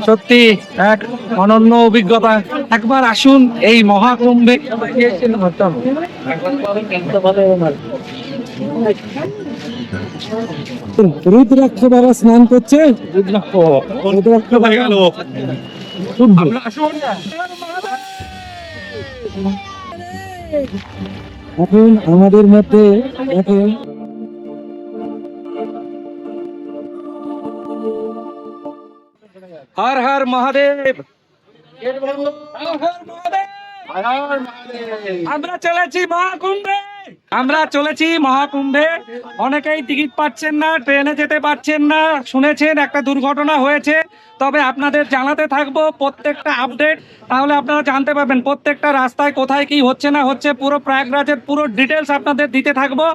সত্যি এক অনন্য অভিজ্ঞতা। একবার আসুন এই মহাকুম্ভে। রুদ্রাক্ষ বাবা স্নান করছে। রুদ্রাক্ষ হয়ে গেল। এখন আমাদের মধ্যে এখন হর হর মহাদেব। আমরা চলেছি মহাকুম্ভে। আমরা চলেছি মহাকুম্ভে। অনেকেই টিকিট পাচ্ছেন না, ট্রেনে যেতে পারছেন না। শুনেছেন একটা দুর্ঘটনা হয়েছে, তবে আপনাদের জানাতে থাকবো প্রত্যেকটা আপডেট। তাহলে আপনারা জানতে পারবেন প্রত্যেকটা রাস্তায় কোথায় কি হচ্ছে না হচ্ছে। পুরো প্রয়াগরাজের পুরো ডিটেলস আপনাদের দিতে থাকবো,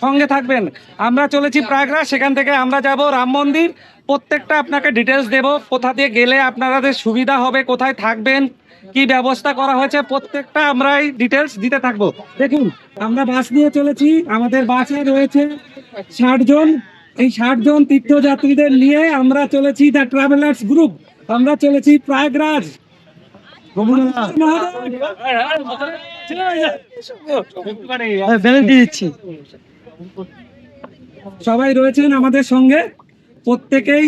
সঙ্গে থাকবেন। আমরা চলেছি প্রয়াগরাজ, সেখান থেকে আমরা যাব রাম মন্দির। প্রত্যেকটা আপনাকে ডিটেলস দেব, কোথা দিয়ে গেলে আপনাদের সুবিধা হবে, কোথায় থাকবেন, কি ব্যবস্থা করা হয়েছে, প্রত্যেকটা আমরা এই ডিটেলস দিতে থাকবো। দেখুন, আমরা বাস নিয়ে চলেছি। আমাদের বাসে রয়েছে 60 জন। এই 60 জন তীর্থযাত্রীদের নিয়ে আমরা চলেছি দ্য ট্রাভেলার্স গ্রুপ। আমরা চলেছি প্রয়াগরাজ। সবাই রয়েছেন আমাদের সঙ্গে, প্রত্যেকেই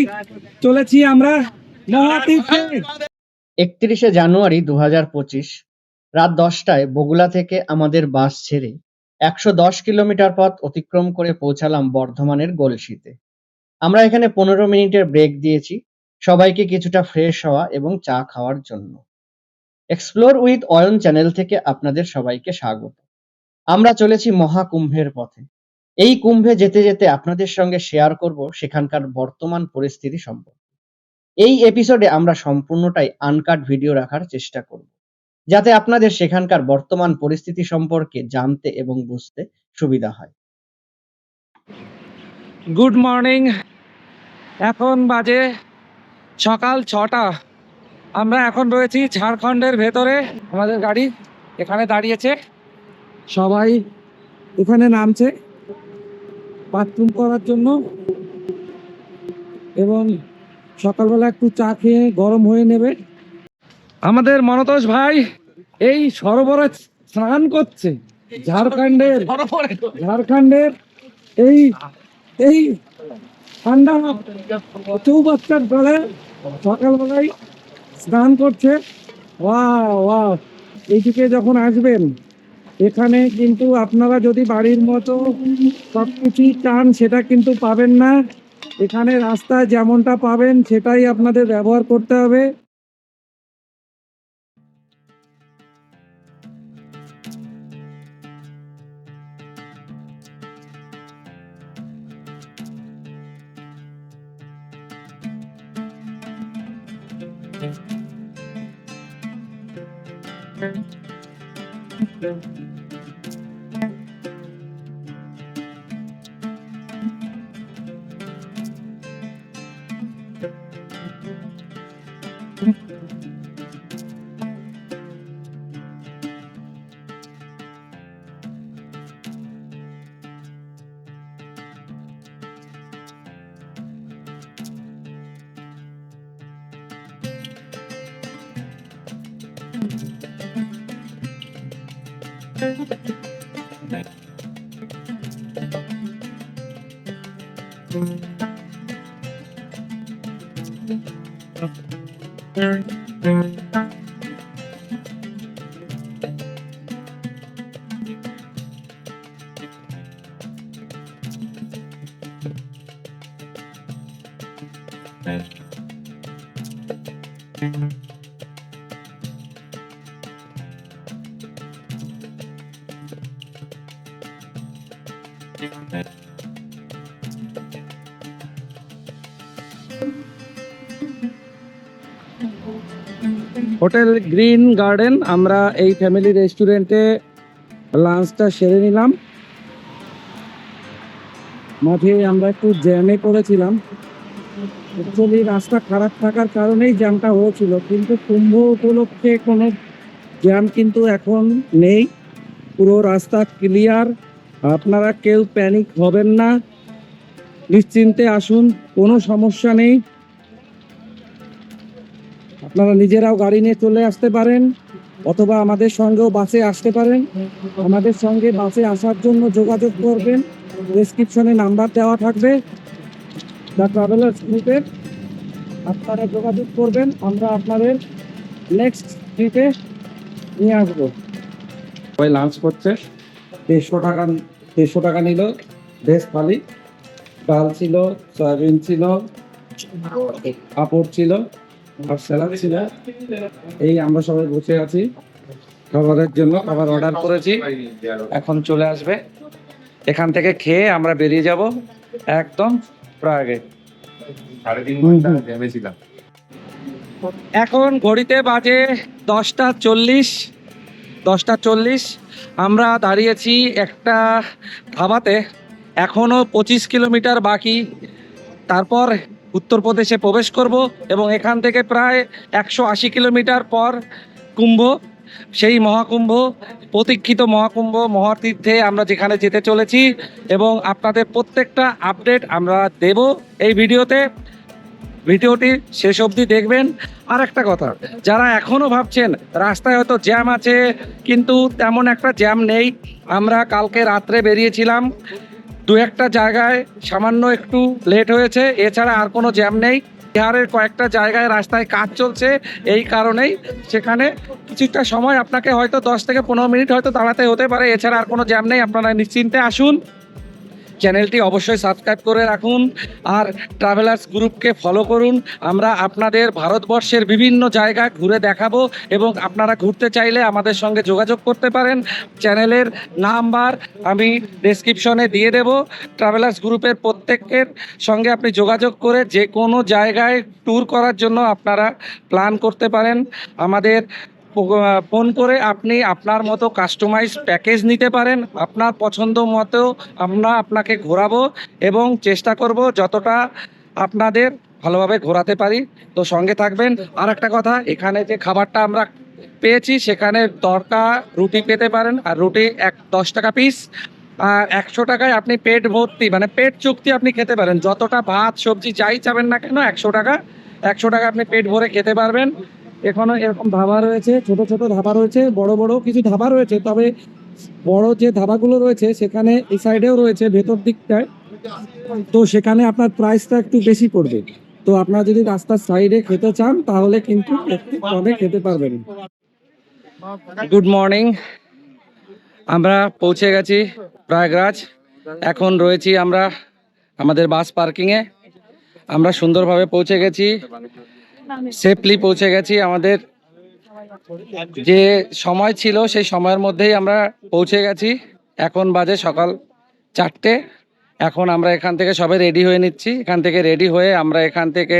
চলেছি আমরা মহাতীর্থে। 31শে জানুয়ারি 2025 রাত 10টায় বগুড়া থেকে আমাদের বাস ছেড়ে 110 কিলোমিটার পথ অতিক্রম করে পৌঁছালাম বর্ধমানের গলসিতে। আমরা এখানে 15 মিনিটের ব্রেক দিয়েছি সবাইকে কিছুটা ফ্রেশ হওয়া এবং চা খাওয়ার জন্য। এক্সপ্লোর উইথ অয়ন চ্যানেল থেকে আপনাদের সবাইকে স্বাগত। আমরা চলেছি মহাকুম্ভের পথে। এই কুম্ভে যেতে যেতে আপনাদের সঙ্গে শেয়ার করব সেখানকার বর্তমান পরিস্থিতি সম্পর্কে। এই এপিসোডে আমরা সম্পূর্ণটাই আনকাট ভিডিও রাখার চেষ্টা করব, যাতে আপনাদের সেখানকার বর্তমান পরিস্থিতি সম্পর্কে জানতে এবং বুঝতে সুবিধা হয়। Good morning. এখন বাজে সকাল 6টা। আমরা এখন রয়েছি ঝাড়খণ্ডের ভেতরে। আমাদের গাড়ি এখানে দাঁড়িয়েছে, সবাই এখানে নামছে বাথরুম করার জন্য এবং সকালবেলা একটু চা খেয়ে গরম হয়ে নেবে। আমাদের মনতোষ ভাই এই সরোবরে স্নান করছে। ঝাড়খণ্ডের এই এই ঠান্ডা চৌবাচ্চার জলে সকালবেলায় স্নান করছে। Wow wow. এইদিকে যখন আসবেন, এখানে কিন্তু আপনারা যদি বাড়ির মতো সবকিছুই চান সেটা কিন্তু পাবেন না। এখানে রাস্তায় যেমনটা পাবেন সেটাই আপনাদের ব্যবহার করতে হবে। Hotel green garden. আমরা এই ফ্যামিলি রেস্টুরেন্টে লাঞ্চটা সেরে নিলাম। মাঝে আমরা একটু জ্যামে পড়েছিলাম। অ্যাকচুয়ালি রাস্তা খারাপ থাকার কারণেই জ্যামটা হয়েছিল, কিন্তু কুম্ভ উপলক্ষে কোনো জ্যাম কিন্তু এখন নেই। পুরো রাস্তা ক্লিয়ার। আপনারা কেউ প্যানিক হবেন না, নিশ্চিন্তে আসুন, কোনো সমস্যা নেই। আপনারা নিজেরাও গাড়ি নিয়ে চলে আসতে পারেন, অথবা আমাদের সঙ্গেও বাসে আসতে পারেন। আমাদের সঙ্গে বাসে আসার জন্য যোগাযোগ করবেন, ডেসক্রিপশনে নাম্বার দেওয়া থাকবে দ্য ট্রাভেলার্স গ্রুপের। আপনারা যোগাযোগ করবেন, আমরা আপনাদের নেক্সট ট্রিপে নিয়ে আসবো। সবাই লাঞ্চ করছে। 150 টাকা নিল ভেজ থালি, ডাল ছিল, সয়াবিন ছিল, পাঁপড় ছিল আর স্যালাড ছিল। এই আমরা সবাই বসে আছি খাবারের জন্য, খাবার অর্ডার করেছি, এখন চলে আসবে। এখান থেকে খেয়ে আমরা বেরিয়ে যাব একদম প্রাগে। এখন ঘড়িতে বাজে 10টা 40। আমরা দাঁড়িয়েছি একটা ধাবাতে, এখনো 25 কিলোমিটার বাকি, তারপর উত্তরপ্রদেশে প্রবেশ করব এবং এখান থেকে প্রায় 180 কিলোমিটার পর কুম্ভ, সেই মহাকুম্ভ, প্রতীক্ষিত মহাকুম্ভ মহাতীর্থে আমরা যেখানে যেতে চলেছি, এবং আপনাদের প্রত্যেকটা আপডেট আমরা দেব এই ভিডিওতে। ভিডিওটি শেষ অবধি দেখবেন। আর একটা কথা, যারা এখনও ভাবছেন রাস্তায় হয়তো জ্যাম আছে, কিন্তু তেমন একটা জ্যাম নেই। আমরা কালকে রাত্রে বেরিয়েছিলাম, দু একটা জায়গায় সামান্য একটু লেট হয়েছে, এছাড়া আর কোনো জ্যাম নেই। বিহারের কয়েকটা জায়গায় রাস্তায় কাজ চলছে, এই কারণেই সেখানে কিছুটা সময় আপনাকে হয়তো 10 থেকে 15 মিনিট হয়তো দাঁড়াতে হতে পারে, এছাড়া আর কোনো জ্যাম নেই। আপনারা নিশ্চিন্তে আসুন। চ্যানেলটি অবশ্যই সাবস্ক্রাইব করে রাখুন আর ট্রাভেলার্স গ্রুপকে ফলো করুন। আমরা আপনাদের ভারতবর্ষের বিভিন্ন জায়গা ঘুরে দেখাবো, এবং আপনারা ঘুরতে চাইলে আমাদের সঙ্গে যোগাযোগ করতে পারেন। চ্যানেলের নাম্বার আমি ডেসক্রিপশনে দিয়ে দেব। ট্রাভেলার্স গ্রুপের প্রত্যেকের সঙ্গে আপনি যোগাযোগ করে যে কোনো জায়গায় ট্যুর করার জন্য আপনারা প্ল্যান করতে পারেন। আমাদের ফোন করে আপনি আপনার মতো কাস্টমাইজ প্যাকেজ নিতে পারেন। আপনার পছন্দ মতো আমরা আপনাকে ঘোরাবো এবং চেষ্টা করব যতটা আপনাদের ভালোভাবে ঘোরাতে পারি। তো সঙ্গে থাকবেন। আর একটা কথা, এখানে যে খাবারটা আমরা পেয়েছি সেখানে তড়কা রুটি পেতে পারেন, আর রুটি 10 টাকা পিস। আর 100 টাকায় আপনি পেট ভর্তি, মানে পেট চুক্তি আপনি খেতে পারেন, যতটা ভাত সবজি যাই চাবেন না কেন 100 টাকা আপনি পেট ভরে খেতে পারবেন। এখনো এরকম ধাবা রয়েছে, ছোট ছোট ধাবা রয়েছে, বড় বড় কিছু ধাবা রয়েছে, তবে বড় যে ধাবাগুলো রয়েছে সেখানে এই সাইডেও রয়েছে ভেতর দিকটায়, তো সেখানে আপনার প্রাইসটা একটু বেশি পড়বে। তো আপনারা যদি রাস্তার সাইডে খেতে চান তাহলে কিন্তু একটু কমে খেতে পারবেন। গুড মর্নিং, আমরা পৌঁছে গেছি প্রয়াগরাজ। এখন রয়েছি আমরা আমাদের বাস পার্কিংয়ে। আমরা সুন্দরভাবে পৌঁছে গেছি, সেফলি পৌঁছে গেছি। আমাদের যে সময় ছিল সেই সময়ের মধ্যেই আমরা পৌঁছে গেছি। এখন বাজে সকাল 4টে। এখন আমরা এখান থেকে সবাই রেডি হয়ে নিচ্ছি। এখান থেকে রেডি হয়ে আমরা এখান থেকে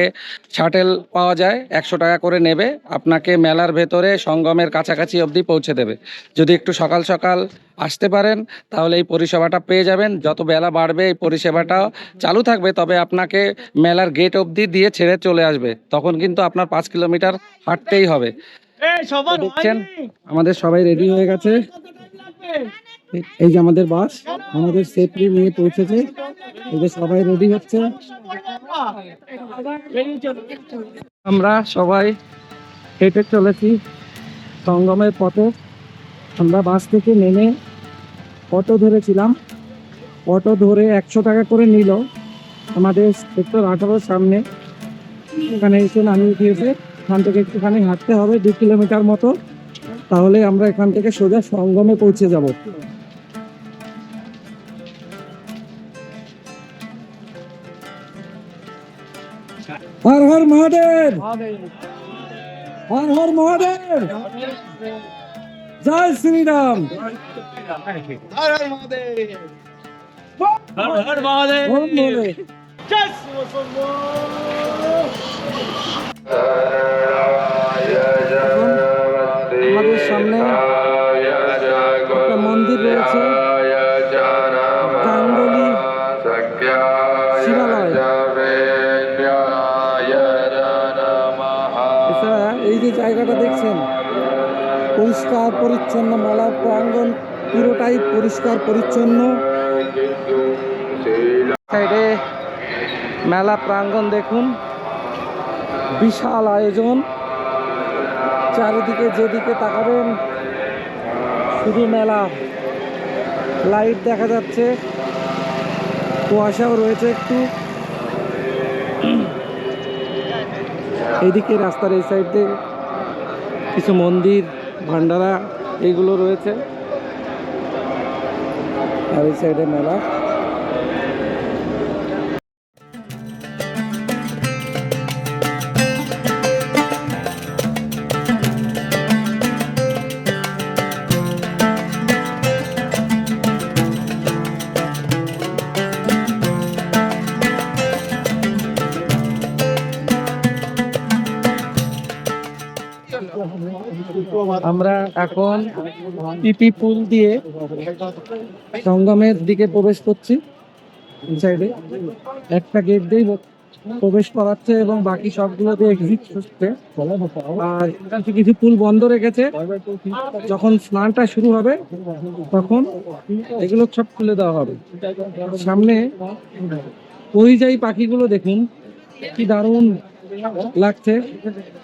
শাটেল পাওয়া যায়, 100 টাকা করে নেবে, আপনাকে মেলার ভেতরে সঙ্গমের কাছাকাছি অবধি পৌঁছে দেবে। যদি একটু সকাল সকাল আসতে পারেন তাহলে এই পরিষেবাটা পেয়ে যাবেন। যত বেলা বাড়বে এই পরিষেবাটাও চালু থাকবে, তবে আপনাকে মেলার গেট অবধি দিয়ে ছেড়ে চলে আসবে। তখন কিন্তু আপনার 5 কিলোমিটার হাঁটতেই হবে। দেখছেন আমাদের সবাই রেডি হয়ে গেছে। এই যে আমাদের বাস আমাদের সেফলি নিয়ে পৌঁছেছে, এদের সবাই রেডি হচ্ছে। আমরা সবাই হেঁটে চলেছি সঙ্গমের পথে। আমরা বাস থেকে নেমে অটো ধরেছিলাম, অটো ধরে 100 টাকা করে নিল আমাদের সেক্টর 18 সামনে। এখানে এসে নামিয়ে দিয়েছে। এখান থেকে একটুখানি হাঁটতে হবে 2 কিলোমিটার মতো, তাহলে আমরা এখান থেকে সোজা সঙ্গমে পৌঁছে যাব। হর হর মহাদেব, হর হর মহাদেব, জয় শ্রীরাম, হর হর মহাদেব, হর হর মহাদেব, জয় শ্রীরাম। আমাদের সামনে একটা মন্দির রয়েছে, গাঙ্গুলি শিবালয়। এছাড়া এই যে জায়গাটা দেখছেন পরিষ্কার পরিচ্ছন্ন, মেলা প্রাঙ্গণ পুরোটাই পরিষ্কার পরিচ্ছন্ন। সাইডে মেলা প্রাঙ্গণ দেখুন, বিশাল আয়োজন। চারিদিকে যেদিকে তাকাবেন শুধু মেলা, লাইট দেখা যাচ্ছে, কুয়াশাও রয়েছে একটু। এইদিকে রাস্তার এই সাইডে কিছু মন্দির, ভান্ডারা এইগুলো রয়েছে, আর এই সাইডে মেলা। আমরা এখন পিপি পুল দিয়ে সঙ্গমের দিকে প্রবেশ করছি। এই সাইডে একটা গেট দিয়ে প্রবেশ করাচ্ছে এবং বাকি সবগুলো দিয়ে এক্সিট হচ্ছে। আর কিছু কিছু পুল বন্ধ রেখেছে, যখন স্নানটা শুরু হবে তখন এগুলো সব খুলে দেওয়া হবে। সামনে পরিযায়ী পাখিগুলো দেখুন, কি দারুণ লাগছে।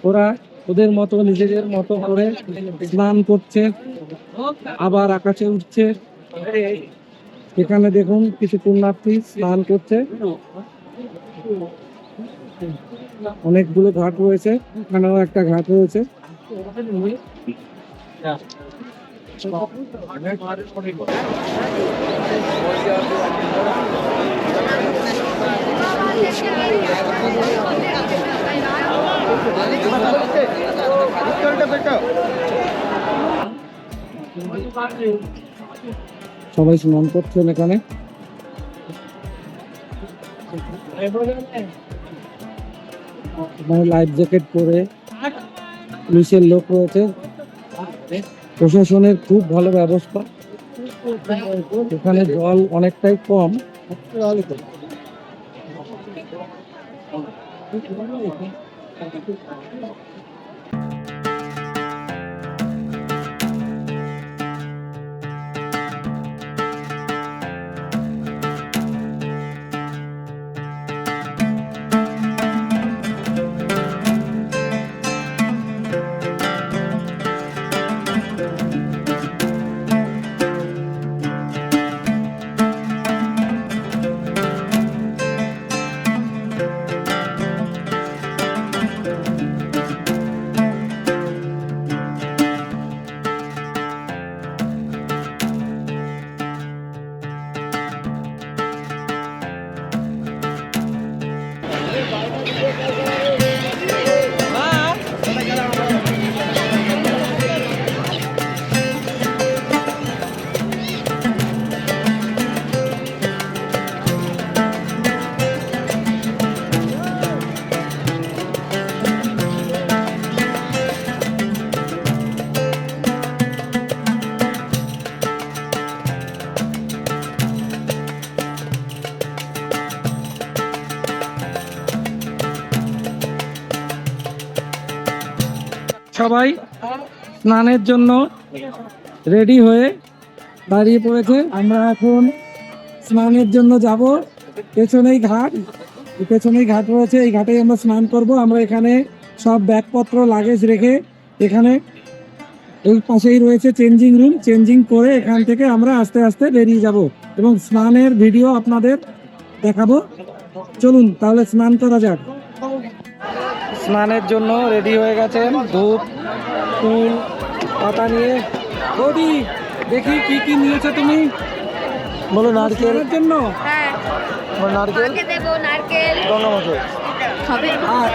ওরা ওদের মতো নিজেদের মতো করে স্নান করছে, আবার আকাশে উঠছে। এখানে দেখুন কিছু পুণ্যার্থী স্নান করছে। অনেকগুলো ঘাট রয়েছে, এখানেও একটা ঘাট রয়েছে। সবাই স্নান করছেন এখানে। লাইফ জ্যাকেট পরে পুলিশের লোক রয়েছে, প্রশাসনের খুব ভালো ব্যবস্থা। এখানে জল অনেকটাই কম। সবাই স্নানের জন্য রেডি হয়ে দাঁড়িয়ে পড়েছে। আমরা এখন স্নানের জন্য যাব। পেছনেই ঘাট রয়েছে, এই ঘাটে আমরা স্নান করব। আমরা এখানে সব ব্যাগপত্র লাগেজ রেখে এখানে এই পাশেই রয়েছে চেঞ্জিং রুম, চেঞ্জিং করে এখান থেকে আমরা আস্তে আস্তে বেরিয়ে যাব এবং স্নানের ভিডিও আপনাদের দেখাবো। চলুন তাহলে স্নান করা যাক। স্নানের জন্য রেডি হয়ে গেছেন, ধূপ ফুল পাতা নিয়ে। বৌদি দেখি কি কি নিয়েছো তুমি, বলো। নারকেলের জন্য হ্যাঁ, নারকেল মাকে দেবো নারকেল গঙ্গামতো। হবে।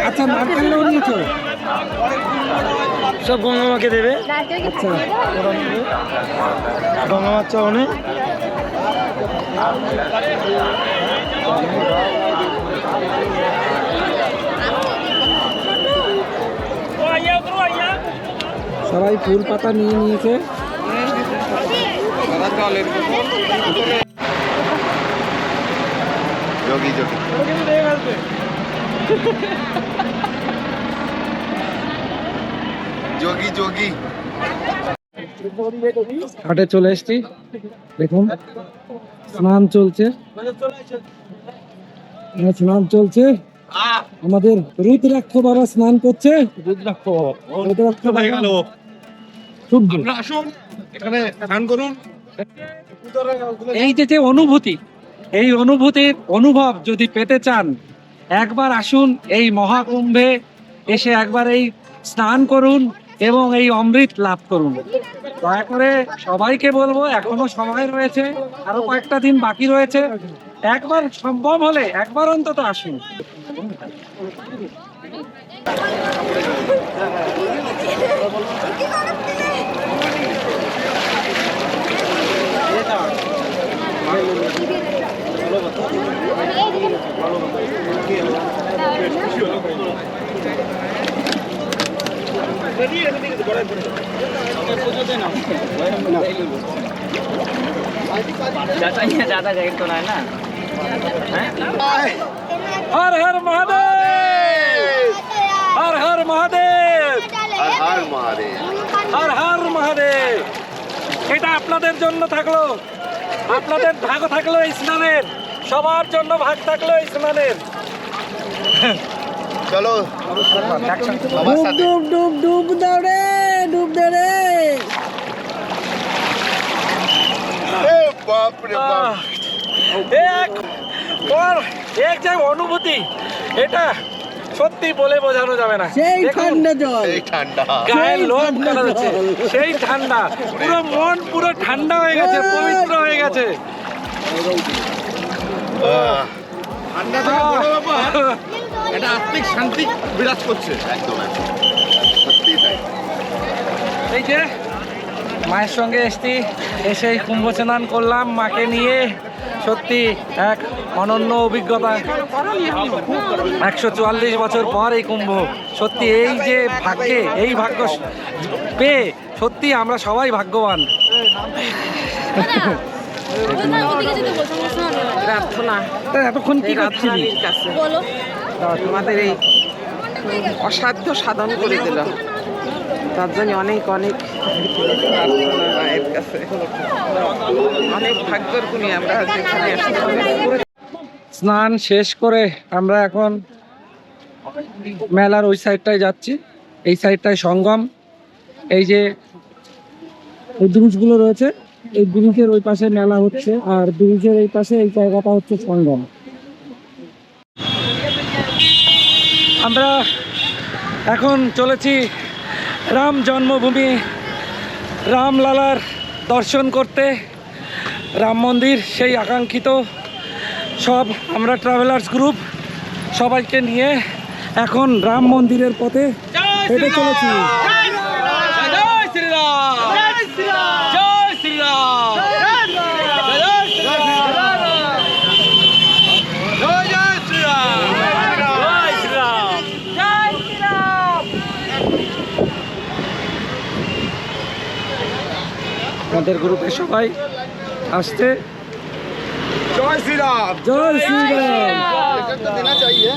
আচ্ছা নারকেলও নিয়েছো, সব গঙ্গামাকে দেবে। নারকেল কি আচ্ছা দিয়ে দাও? গঙ্গামার চরণে সবাই ফুল পাতা নিয়ে নিয়েছে। যোগী যোগী ঘাটে চলে এসেছি, দেখুন স্নান চলছে। আমাদের রুদ্রাক্ষ বাবা স্নান করছে। রুদ্রাক্ষ হয়ে গেল। শুদ্ধ। আপনারা আসুন এখানে ধ্যান করুন। এই যে অনুভূতি, এই অনুভূতির অনুভব যদি পেতে চান, একবার আসুন এই মহাকুম্ভে, এসে একবার এই স্নান করুন এবং এই অমৃত লাভ করুন। দয়া করে সবাইকে বলবো, এখনো সময় রয়েছে, আরো কয়েকটা দিন বাকি রয়েছে, একবার সম্ভব হলে একবার অন্তত আসুন। হর হর মহাদেব, হর হর মহাদেব, হর হর মহাদেব। এটা আপনাদের জন্য থাকলো, আপনাদের ভাগ থাকলো এই স্নানের, সবার জন্য ভাগ থাকলো এই স্নানের। চলো সবার সাথে ডুব দাও রে, ডুব দে রে। এ বাপ রে বাপ। এক যে অনুভূতি, এটা সত্যি বলে বোঝানো যাবে না। সেই দেখুন, ঠান্ডা জল, এই ঠান্ডা গায়ের সেই লোম ঠান্ডা করা যাচ্ছে, জল। সেই ঠান্ডা, পুরো মন পুরো ঠান্ডা হয়ে গেছে, পবিত্র হয়ে গেছে। ঠান্ডা থেকে বড় ব্যাপার এটা আত্মিক শান্তি বিরাজ করছে। একদম সত্যি তাই। এই যে মায়ের সঙ্গে এসছি, এসেই কুম্ভ স্নান করলাম মাকে নিয়ে, সত্যি এক অনন্য অভিজ্ঞতা। 144 বছর পর এই কুম্ভ, সত্যি এই যে ভাগ্যে, এই ভাগ্য পেয়ে সত্যি আমরা সবাই ভাগ্যবান। তা এতক্ষণ কি করছিলি? বলো তোমাদের এই অসাধ্য সাধন করে দিল, তার জন্য অনেক অনেক প্রার্থনা মায়ের কাছে। অনেক ভাগ্যের গুণী আমরা যেখানে আসতে পেরেছি। স্নান শেষ করে আমরা এখন মেলার ওই সাইডটায় যাচ্ছি, এই সাইডটায় সঙ্গম। এই যে ব্রিজগুলো রয়েছে, এই ব্রিজের ওই পাশে মেলা হচ্ছে, আর ব্রিজের এই পাশে এই জায়গাটা হচ্ছে সঙ্গম। আমরা এখন চলেছি রাম জন্মভূমি, রামলালার দর্শন করতে, রাম মন্দির, সেই আকাঙ্ক্ষিত। সব আমরা ট্রাভেলার্স গ্রুপ সবাইকে নিয়ে এখন রাম মন্দিরের পথে হেঁটে চলেছি। আমাদের গ্রুপে সবাই আসছে। জয় শ্রীরাম। জয় শ্রীরাম। तो देना चाहिए।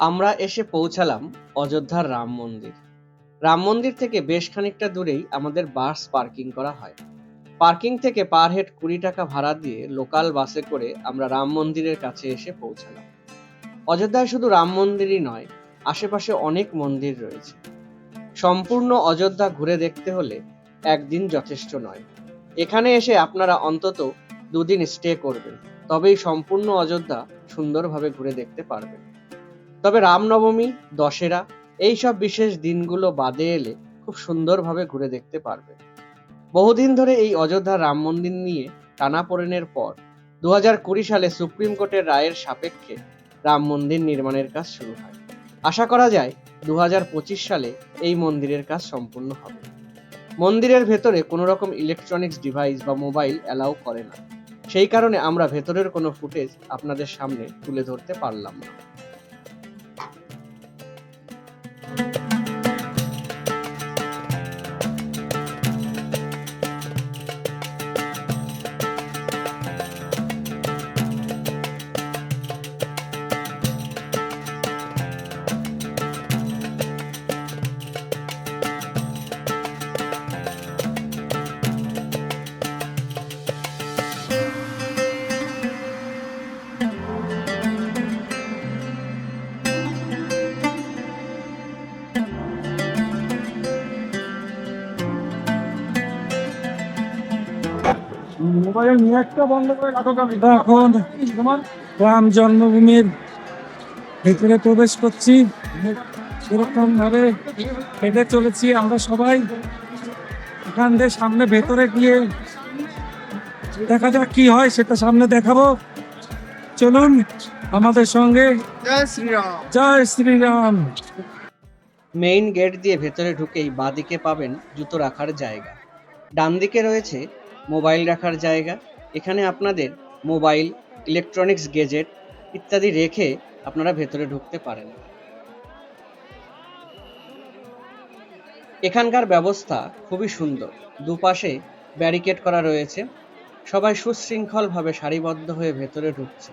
আমরা এসে পৌঁছালাম অযোধ্যার রাম মন্দির। রাম মন্দির থেকে বেশ খানিকটা দূরেই আমাদের বাস পার্কিং করা হয়। পার্কিং থেকে পার হেড 20 টাকা ভাড়া দিয়ে লোকাল বাসে করে আমরা রাম মন্দিরের কাছে এসে পৌঁছালাম। অযোধ্যায় শুধু রাম মন্দিরই নয়, আশেপাশে অনেক মন্দির রয়েছে। সম্পূর্ণ অযোধ্যা ঘুরে দেখতে হলে একদিন যথেষ্ট নয়, এখানে এসে আপনারা অন্তত 2 দিন স্টে করবেন, তবেই সম্পূর্ণ অযোধ্যা সুন্দরভাবে ঘুরে দেখতে পারবেন। তবে রামনবমী, দশেরা এইসব বিশেষ দিনগুলো বাদে এলে খুব সুন্দরভাবে ঘুরে দেখতে পারবেন। বহুদিন ধরে এই অযোধ্যার রাম মন্দির নিয়ে টানাপোড়েনের পর 2020 সালে সুপ্রিম কোর্টের রায়ের সাপেক্ষে রাম মন্দির নির্মাণের কাজ শুরু হয়। আশা করা যায় 2025 সালে এই মন্দিরের কাজ সম্পূর্ণ হবে। মন্দিরের ভেতরে কোনো রকম ইলেকট্রনিক্স ডিভাইস বা মোবাইল অ্যালাউ করে না, সেই কারণে আমরা ভেতরের কোনো ফুটেজ আপনাদের সামনে তুলে ধরতে পারলাম না। এখন রাম জন্মভূমির ভেতরে প্রবেশ করছি, সেরকম ভাবে হেঁটে চলেছি আমরা সবাই। এখান থেকে সামনে ভেতরে গিয়ে দেখা যাক কি হয়, সেটা সামনে দেখাবো। চলুন আমাদের সঙ্গে। জয় শ্রীরাম। মেইন গেট দিয়ে ভেতরে ঢুকেই বাঁদিকে পাবেন জুতো রাখার জায়গা, ডান দিকে রয়েছে মোবাইল রাখার জায়গা। এখানে আপনাদের মোবাইল, ইলেকট্রনিক্স গেজেট ইত্যাদি রেখে আপনারা ভেতরে ঢুকতে পারেন। এখানকার ব্যবস্থা খুবই সুন্দর, দুপাশে ব্যারিকেড করা রয়েছে, সবাই সুশৃঙ্খলভাবে সারিবদ্ধ হয়ে ভেতরে ঢুকছে।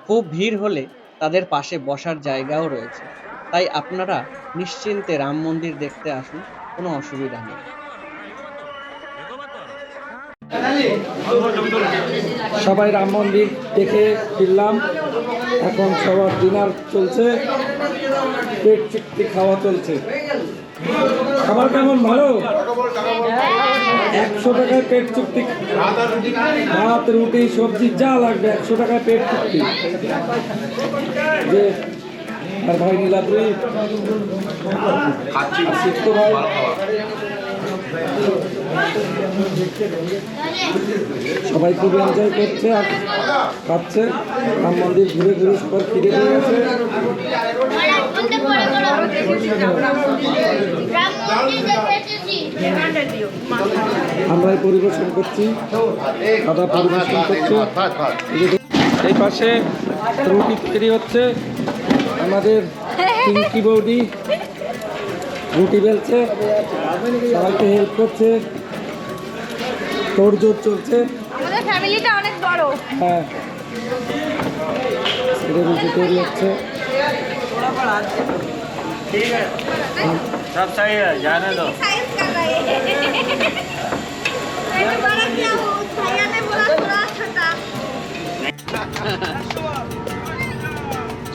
খুব ভিড় হলে তাদের পাশে বসার জায়গাও রয়েছে, তাই আপনারা নিশ্চিন্তে রাম মন্দির দেখতে আসুন, কোনো অসুবিধা নেই। সবাই রাম মন্দির দেখে ফিরলাম। এখন সবার ডিনার চলছে, পেট চুক্তি খাওয়া চলছে। খাবার কেমন? ভালো। 100 টাকায় পেট চুক্তি, ভাত, রুটি, সবজি যা লাগবে 100 টাকায় পেট চুক্তি। যে আর ভাই নীলাদ্রি সিদ্ধ ভাই সবাই খুব এনজয় করছে আর খাচ্ছে। রাম মন্দির ঘুরে ঘুরে সবার ফিরে হয়ে গেছে। আমরাই পরিবেশন করছি, দাদা পরিবেশন করছে। এই পাশে রুটি তৈরি হচ্ছে, আমাদের পিঙ্কি বৌদি রুটি বেলছে, সবাইকে হেল্প করছে, তোড়জোড় চলছে। আমাদের ফ্যামিলিটা অনেক বড়। হ্যাঁ, রুটি তৈরি হচ্ছে। सब सही है, जाने दो। साइज कर रहा है। मैंने बड़ा किया वो भैया ने बोला थोड़ा छोटा।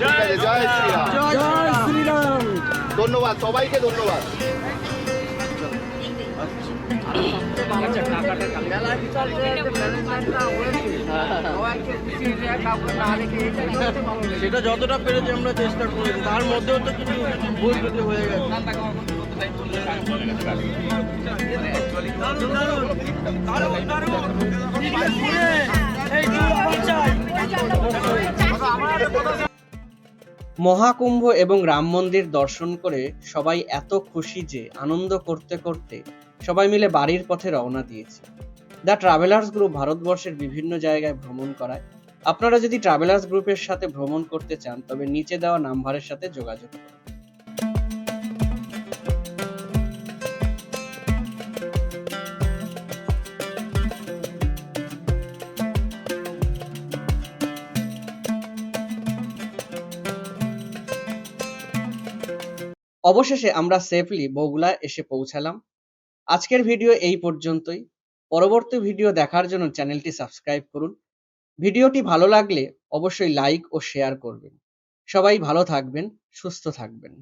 জয় শ্রীরাম। জয় শ্রীরাম। ধন্যবাদ সবাইকে, ধন্যবাদ। সেটা যতটা পেরেছি আমরা চেষ্টা করেছি, তার মধ্যেও তো কিছু ভুল ত্রুটি হয়ে গেছে। মহাকুম্ভ এবং রাম মন্দির দর্শন করে সবাই এত খুশি যে আনন্দ করতে করতে সবাই মিলে বাড়ির পথে রওনা দিয়েছে। দ্য ট্রাভেলার্স গ্রুপ ভারতবর্ষের বিভিন্ন জায়গায় ভ্রমণ করায়। আপনারা যদি ট্রাভেলার্স গ্রুপের সাথে ভ্রমণ করতে চান তবে নিচে দেওয়া নাম্বারের সাথে যোগাযোগ করুন। অবশেষে আমরা সেফলি বগুলা এসে পৌঁছালাম। আজকের ভিডিও এই পর্যন্তই। পরবর্তী ভিডিও দেখার জন্য চ্যানেলটি সাবস্ক্রাইব করুন। ভিডিওটি ভালো লাগলে অবশ্যই লাইক ও শেয়ার করবেন। সবাই ভালো থাকবেন, সুস্থ থাকবেন।